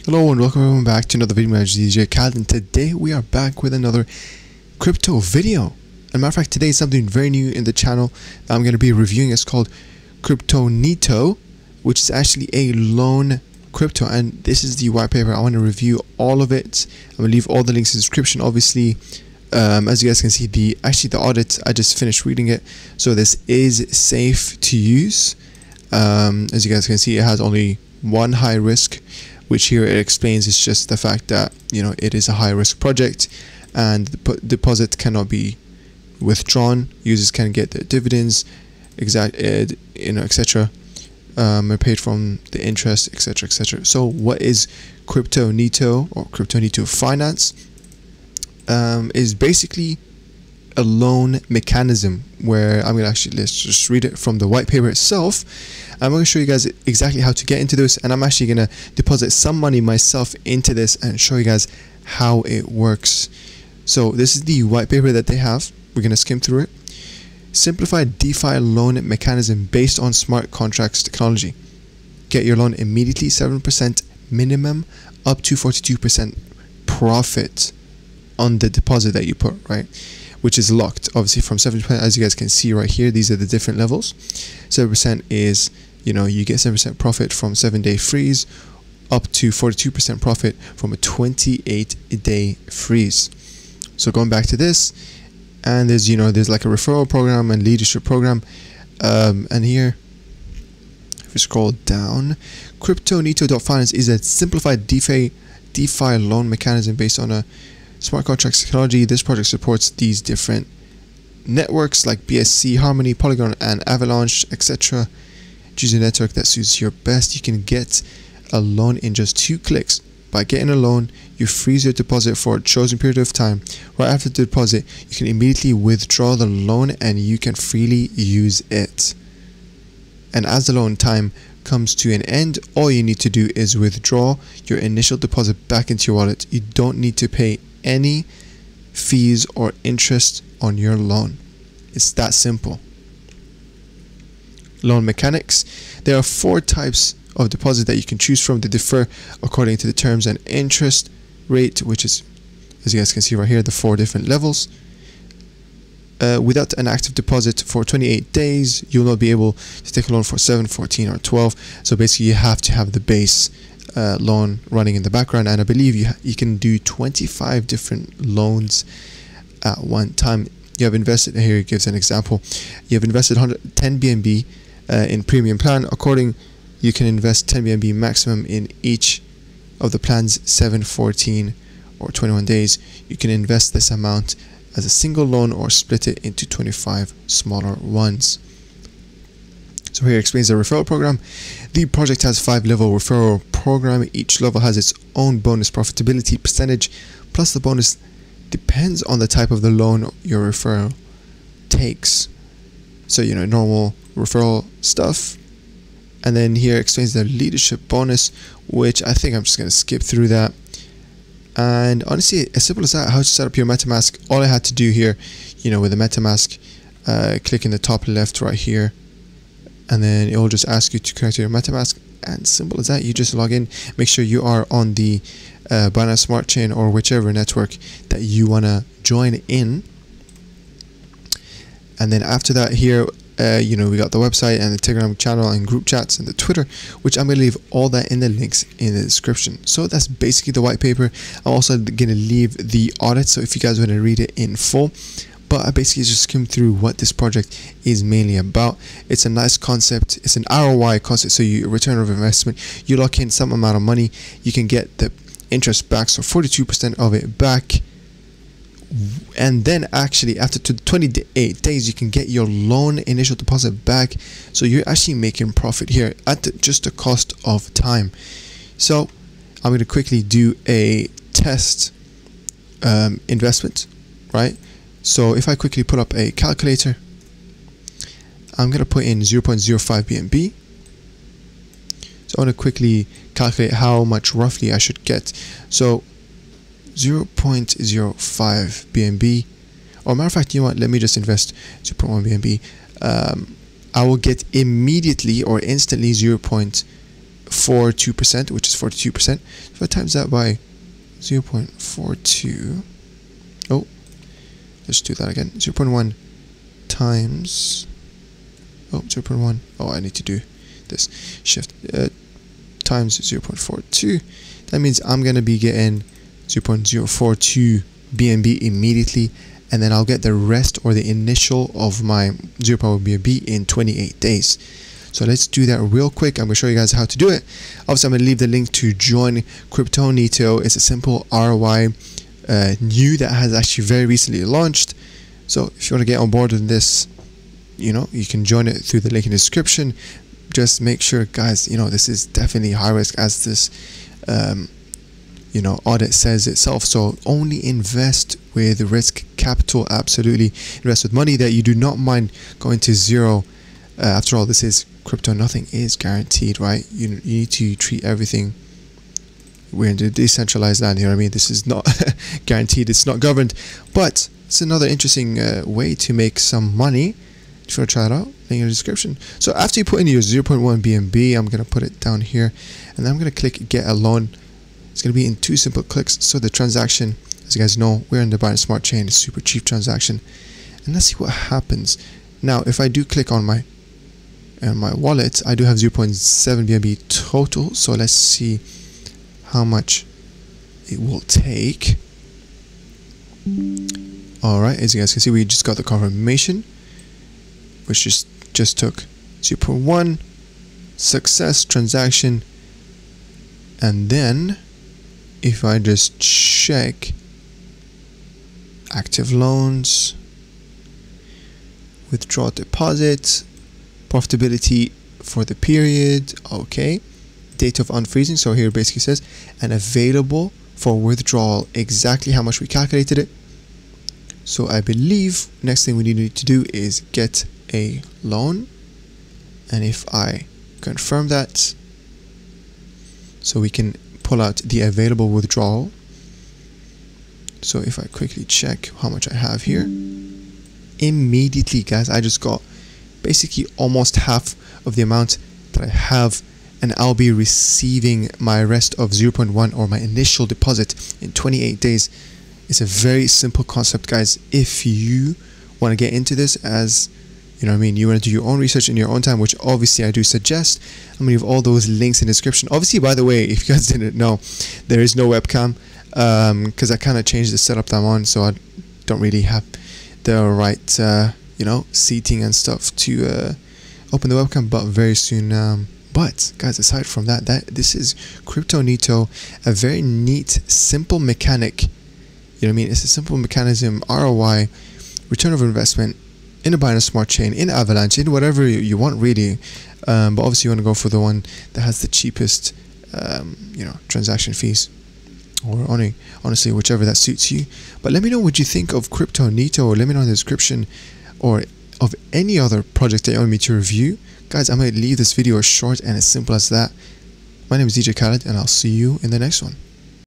Hello and welcome everyone back to another video. My name is DJ Khaled, and today we are back with another crypto video. As a matter of fact, today is something very new in the channel that I'm going to be reviewing. It's called CRYPTONITO, which is actually a loan crypto, and this is the white paper. I want to review all of it. I'm going to leave all the links in the description. Obviously, as you guys can see, the audit, I just finished reading it, so this is safe to use. As you guys can see, it has only one high risk, which here it explains is just the fact that it is a high risk project and the deposit cannot be withdrawn. Users can get their dividends, etc. Are paid from the interest, etc. So what is CRYPTONITO or CRYPTONITO Finance? Is basically a loan mechanism where let's just read it from the white paper itself. I'm going to show you guys exactly how to get into this, and I'm actually going to deposit some money myself into this and show you guys how it works. So this is the white paper that they have. We're going to skim through it. Simplified DeFi loan mechanism based on smart contracts technology. Get your loan immediately, 7% minimum, up to 42% profit on the deposit that you put, right? Which is locked, obviously, from 7%, as you guys can see right here. These are the different levels. 7% is, you get 7% profit from 7-day freeze, up to 42% profit from a 28-day freeze. So going back to this, and there's like a referral program and leadership program, and here, if we scroll down, CRYPTONITO.finance is a simplified DeFi loan mechanism based on a smart contracts technology. This project supports these different networks like BSC, Harmony, Polygon, and Avalanche, etc. Choose a network that suits your best. You can get a loan in just 2 clicks. By getting a loan, you freeze your deposit for a chosen period of time. Right after the deposit, you can immediately withdraw the loan and you can freely use it. And as the loan time comes to an end, all you need to do is withdraw your initial deposit back into your wallet. You don't need to pay any fees or interest on your loan. It's that simple. Loan mechanics. There are 4 types of deposit that you can choose from. They differ according to the terms and interest rate, which is, as you guys can see right here, the 4 different levels. Without an active deposit for 28 days, you'll not be able to take a loan for 7, 14, or 12. So basically, you have to have the base loan running in the background, and I believe you can do 25 different loans at one time. You have invested, here it gives an example, you have invested 10 BNB in premium plan. According, you can invest 10 BNB maximum in each of the plans, 7, 14, or 21 days. You can invest this amount as a single loan or split it into 25 smaller ones. So here it explains the referral program. The project has 5-level referral program. Each level has its own bonus profitability percentage, plus the bonus depends on the type of the loan your referral takes. So normal referral stuff. And then here it explains the leadership bonus, which I think I'm just going to skip through that. And honestly, as simple as that, how to set up your Metamask. All I had to do here, with the Metamask, click in the top left right here, and then it will just ask you to connect to your Metamask, and simple as that. You just log in, make sure you are on the Binance Smart Chain or whichever network that you want to join in. And then after that here, we got the website and the Telegram channel and group chats and the Twitter, which I'm going to leave all that in the links in the description. So that's basically the white paper. I'm also going to leave the audit, so if you guys want to read it in full. But I basically just skimmed through what this project is mainly about. It's a nice concept. It's an ROI concept, so you return of investment. You lock in some amount of money, you can get the interest back, so 42% of it back. And then actually after 28 days, you can get your loan initial deposit back. So you're actually making profit here at just the cost of time. So I'm going to quickly do a test investment, right? So if I quickly put up a calculator, I'm going to put in 0.05 BNB. So I want to quickly calculate how much roughly I should get. So 0.05 BNB, or matter of fact, let me just invest 0.1 BNB. I will get immediately or instantly 0.5 0.42%, which is 42%. If I times that by 0.42, oh, let's do that again. 0.1 times, oh, 0.1, oh, I need to do this, shift, times 0.42. That means I'm going to be getting 0.042 BNB immediately, and then I'll get the rest, or the initial of my 0 BNB in 28 days. So let's do that real quick. I'm going to show you guys how to do it. Obviously, I'm going to leave the link to join CRYPTONITO. It's a simple ROI new that has actually very recently launched. So if you want to get on board with this, you know, you can join it through the link in the description. Just make sure, guys, you know, this is definitely high risk, as this you know, audit says itself. So only invest with risk capital. Absolutely invest with money that you do not mind going to zero. After all, this is crypto. Nothing is guaranteed, right? You need to treat everything. We're in the decentralized land here. I mean, this is not guaranteed. It's not governed, but it's another interesting way to make some money. If you want to try it out, link in the description. So after you put in your 0.1 BNB, I'm going to put it down here, and then I'm going to click get a loan. It's going to be in 2 simple clicks. So the transaction, as you guys know, we're in the Binance Smart Chain. It's super cheap transaction, and let's see what happens. Now, if I do click on my wallet, I do have 0.7 BNB total. So let's see how much it will take. Alright, as you guys can see, we just got the confirmation, which just took 0.1 success transaction. And then if I just check active loans, withdraw deposit, profitability for the period, okay, date of unfreezing, so here it basically says, and available for withdrawal, exactly how much we calculated it. So I believe next thing we need to do is get a loan, and if I confirm that, so we can pull out the available withdrawal. So if I quickly check how much I have here, immediately, guys, I just got basically almost half of the amount that I have, and I'll be receiving my rest of 0.1, or my initial deposit, in 28 days. It's a very simple concept, guys. If you want to get into this, as you know what I mean, you want to do your own research in your own time, which obviously I do suggest. I'm going to leave all those links in the description. Obviously, by the way, if you guys didn't know, there is no webcam, because I kind of changed the setup that I'm on, so I don't really have the right you know, seating and stuff to open the webcam, but very soon. But guys, aside from that, this is CRYPTONITO, a very neat, simple mechanic. You know what I mean? It's a simple mechanism, ROI, return of investment, in a Binance Smart Chain, in Avalanche, in whatever you want, really. But obviously you want to go for the one that has the cheapest you know, transaction fees, or honestly whichever that suits you. But let me know what you think of CRYPTONITO, or let me know in the description, or of any other project that you want me to review. Guys, I might leave this video short and as simple as that. My name is DJ Khaled, and I'll see you in the next one.